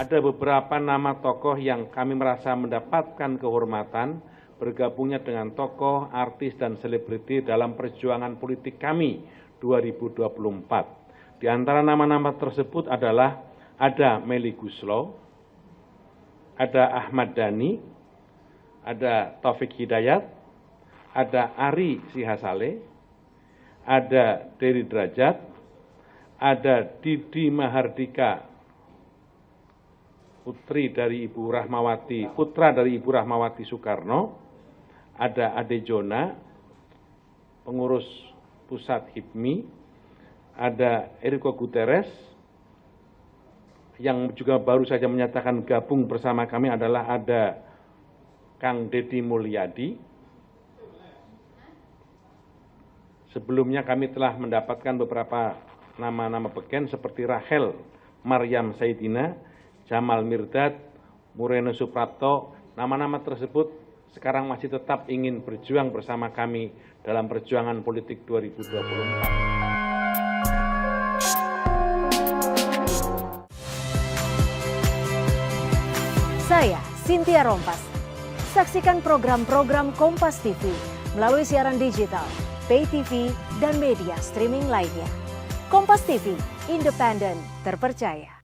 ada beberapa nama tokoh yang kami merasa mendapatkan kehormatan bergabungnya dengan tokoh, artis, dan selebriti dalam perjuangan politik kami 2024. Di antara nama-nama tersebut adalah ada Melly Goeslaw, ada Ahmad Dhani, ada Taufik Hidayat, ada Ari Sihasale, ada Dery Drajat, ada Didi Mahardika, putra dari Ibu Rahmawati Soekarno, ada Ade Jona, pengurus pusat HIPMI, ada Enrico Guterres, yang juga baru saja menyatakan gabung bersama kami adalah ada Kang Deddy Mulyadi. Sebelumnya kami telah mendapatkan beberapa nama-nama beken seperti Rachel Maryam Saidina, Jamal Mirdad, Mureno Suprapto. Nama-nama tersebut sekarang masih tetap ingin berjuang bersama kami dalam perjuangan politik 2024. Saya Cynthia Rompas. Saksikan program-program Kompas TV melalui siaran digital, pay TV, dan media streaming lainnya. Kompas TV, independen, terpercaya.